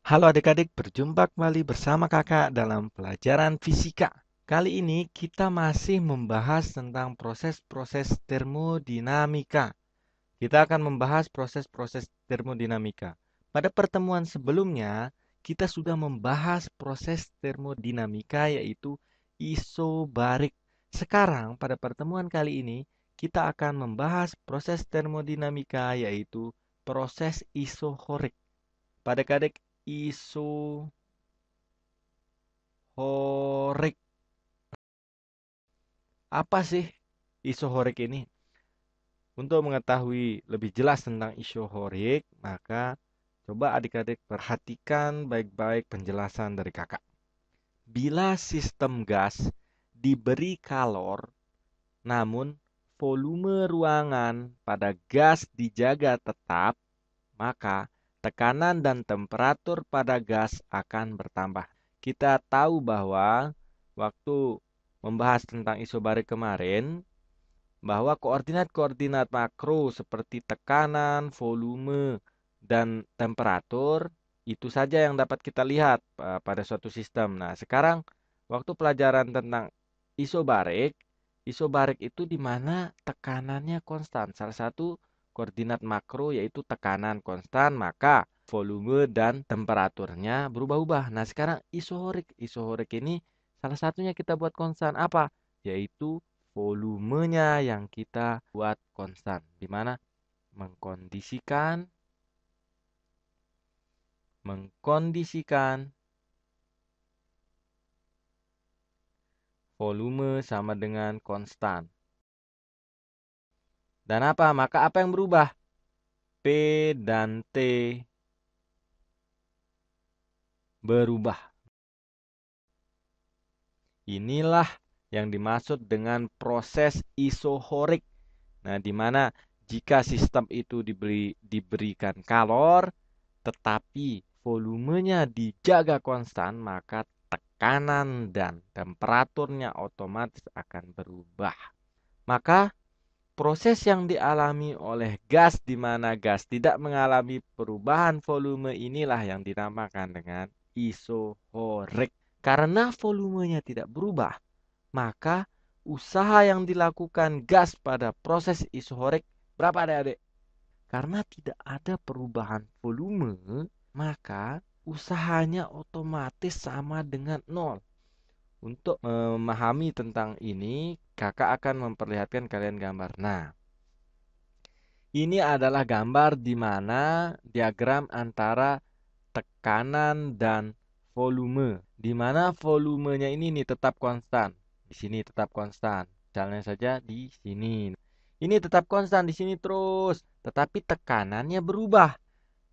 Halo adik-adik, berjumpa kembali bersama kakak dalam pelajaran fisika. Kali ini kita masih membahas tentang proses-proses termodinamika. Kita akan membahas proses-proses termodinamika. Pada pertemuan sebelumnya, kita sudah membahas proses termodinamika yaitu isobarik. Sekarang pada pertemuan kali ini, kita akan membahas proses termodinamika yaitu proses isohorik. Pada adik isohorik. Apa sih isohorik ini? Untuk mengetahui lebih jelas tentang isohorik, maka coba adik-adik perhatikan baik-baik penjelasan dari kakak. Bila sistem gas diberi kalor, namun volume ruangan pada gas dijaga tetap, maka tekanan dan temperatur pada gas akan bertambah. Kita tahu bahwa waktu membahas tentang isobarik kemarin, bahwa koordinat-koordinat makro seperti tekanan, volume, dan temperatur itu saja yang dapat kita lihat pada suatu sistem. Nah, sekarang waktu pelajaran tentang isobarik, isobarik itu di mana tekanannya konstan. Salah satu koordinat makro yaitu tekanan konstan, maka volume dan temperaturnya berubah-ubah. Nah, sekarang isohorik. Isohorik ini salah satunya kita buat konstan apa? Yaitu volumenya yang kita buat konstan. Di mana mengkondisikan volume sama dengan konstan. Dan apa? Maka apa yang berubah? P dan T berubah. Inilah yang dimaksud dengan proses isohorik. Nah, di mana jika sistem itu diberikan kalor, tetapi volumenya dijaga konstan, maka tekanan dan temperaturnya otomatis akan berubah. Maka proses yang dialami oleh gas di mana gas tidak mengalami perubahan volume inilah yang dinamakan dengan isohorik. Karena volumenya tidak berubah, maka usaha yang dilakukan gas pada proses isohorik berapa adik-adik? Karena tidak ada perubahan volume, maka usahanya otomatis sama dengan nol. Untuk memahami tentang ini, kakak akan memperlihatkan kalian gambar. Nah, ini adalah gambar di mana diagram antara tekanan dan volume. Di mana volumenya ini nih tetap konstan. Di sini tetap konstan. Misalnya saja di sini. Ini tetap konstan di sini terus, tetapi tekanannya berubah.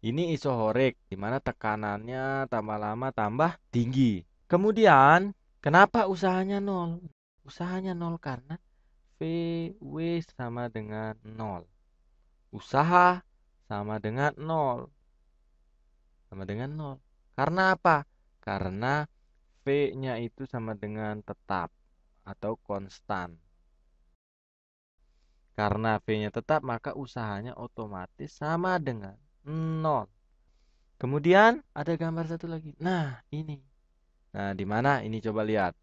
Ini isohorik, di mana tekanannya tambah lama tambah tinggi. Kemudian, kenapa usahanya nol? Usahanya nol karena VW sama dengan nol. Usaha sama dengan nol. Sama dengan nol. Karena apa? Karena V-nya itu sama dengan tetap atau konstan. Karena V-nya tetap, maka usahanya otomatis sama dengan nol. Kemudian ada gambar satu lagi. Nah, ini. Nah, di mana? Ini coba lihat.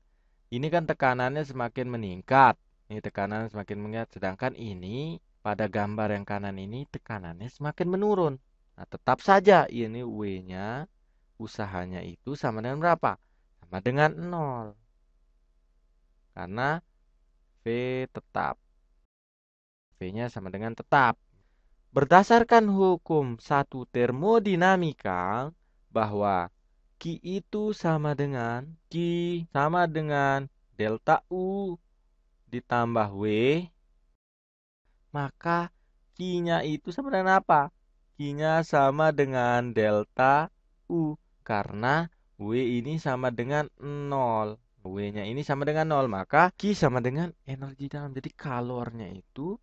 Ini kan tekanannya semakin meningkat. Ini tekanan semakin meningkat. Sedangkan ini pada gambar yang kanan ini tekanannya semakin menurun. Nah, tetap saja ini W-nya usahanya itu sama dengan berapa? Sama dengan nol. Karena V tetap. V-nya sama dengan tetap. Berdasarkan hukum satu termodinamika bahwa Q itu sama dengan delta U ditambah W, maka Q-nya itu sama dengan apa? Q-nya sama dengan delta U karena W ini sama dengan nol. W-nya ini sama dengan nol, maka Q sama dengan energi dalam. Jadi kalornya itu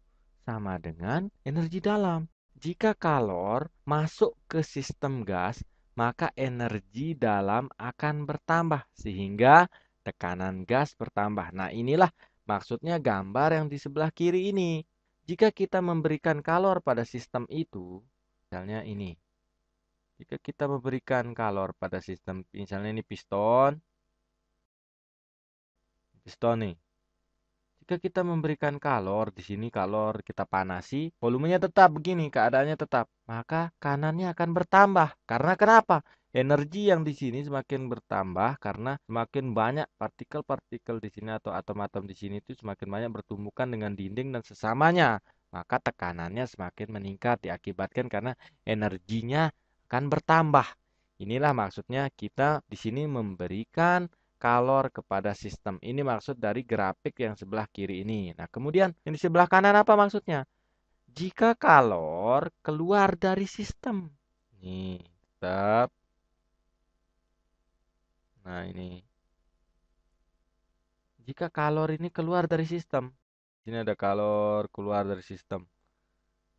sama dengan energi dalam. Jika kalor masuk ke sistem gas, maka energi dalam akan bertambah sehingga tekanan gas bertambah. Nah, inilah maksudnya gambar yang di sebelah kiri ini. Jika kita memberikan kalor pada sistem itu, misalnya ini. Jika kita memberikan kalor pada sistem, misalnya ini piston nih. Jika kita memberikan kalor, di sini kalor kita panasi, volumenya tetap begini, keadaannya tetap. Maka kanannya akan bertambah. Karena kenapa? Energi yang di sini semakin bertambah karena semakin banyak partikel-partikel di sini atau atom-atom di sini itu semakin banyak bertumbukan dengan dinding dan sesamanya. Maka tekanannya semakin meningkat diakibatkan karena energinya akan bertambah. Inilah maksudnya kita di sini memberikan kalor kepada sistem. Ini maksud dari grafik yang sebelah kiri ini. Nah, kemudian yang di sebelah kanan apa maksudnya? Jika kalor keluar dari sistem. Nih, tetap. Nah, ini. Jika kalor ini keluar dari sistem. Sini ada kalor keluar dari sistem.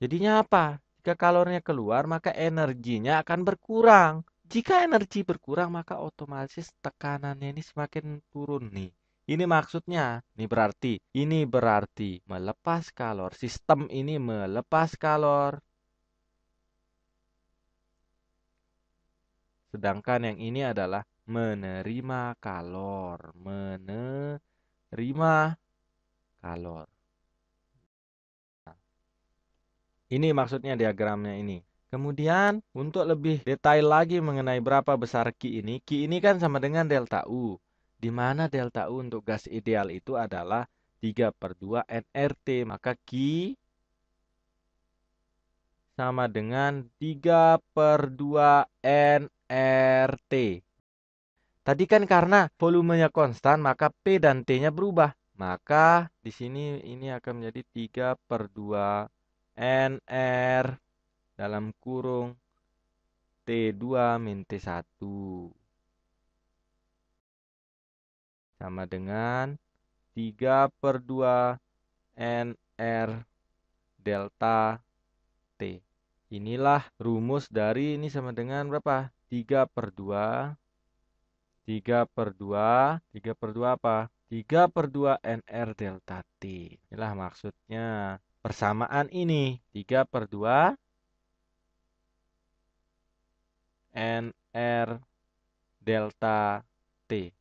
Jadinya apa? Jika kalornya keluar, maka energinya akan berkurang. Jika energi berkurang, maka otomatis tekanannya ini semakin turun nih. Ini berarti melepas kalor. Sistem ini melepas kalor. Sedangkan yang ini adalah menerima kalor. Menerima kalor. Ini maksudnya diagramnya ini. Kemudian untuk lebih detail lagi mengenai berapa besar Q ini kan sama dengan delta U. Di mana delta U untuk gas ideal itu adalah 3/2 nRT. Maka Q sama dengan 3/2 nRT. Tadi kan karena volumenya konstan, maka P dan T-nya berubah. Maka di sini ini akan menjadi 3/2 NR dalam kurung T2 min T1 sama dengan 3/2 NR delta T. Inilah rumus dari ini sama dengan berapa? 3/2 apa? 3/2 NR delta T. Inilah maksudnya persamaan ini 3/2 NR delta T.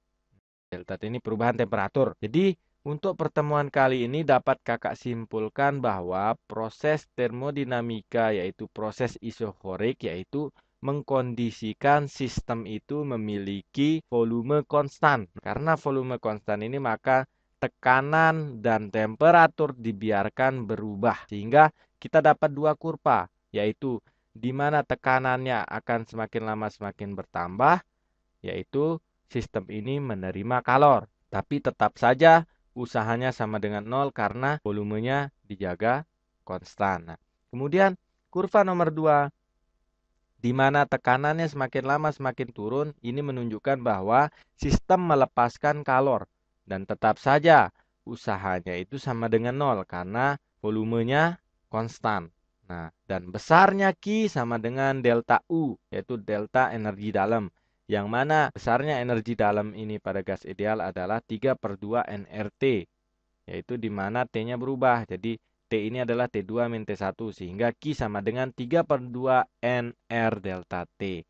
Delta T ini perubahan temperatur. Jadi untuk pertemuan kali ini dapat kakak simpulkan bahwa proses termodinamika yaitu proses isohorik yaitu mengkondisikan sistem itu memiliki volume konstan. Karena volume konstan ini maka tekanan dan temperatur dibiarkan berubah. Sehingga kita dapat dua kurva yaitu di mana tekanannya akan semakin lama semakin bertambah yaitu sistem ini menerima kalor. Tapi tetap saja usahanya sama dengan nol karena volumenya dijaga konstan. Nah, kemudian kurva nomor 2, di mana tekanannya semakin lama semakin turun, ini menunjukkan bahwa sistem melepaskan kalor. Dan tetap saja usahanya itu sama dengan nol karena volumenya konstan. Nah, dan besarnya Q sama dengan delta U, yaitu delta energi dalam. Yang mana besarnya energi dalam ini pada gas ideal adalah 3/2 nRT. Yaitu di mana T-nya berubah. Jadi T ini adalah T2 min T1. Sehingga Q sama dengan 3/2 NR delta T.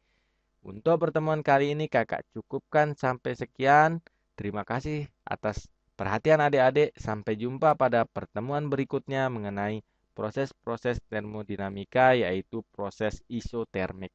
Untuk pertemuan kali ini kakak cukupkan sampai sekian. Terima kasih atas perhatian adik-adik. Sampai jumpa pada pertemuan berikutnya mengenai proses-proses termodinamika yaitu proses isotermik.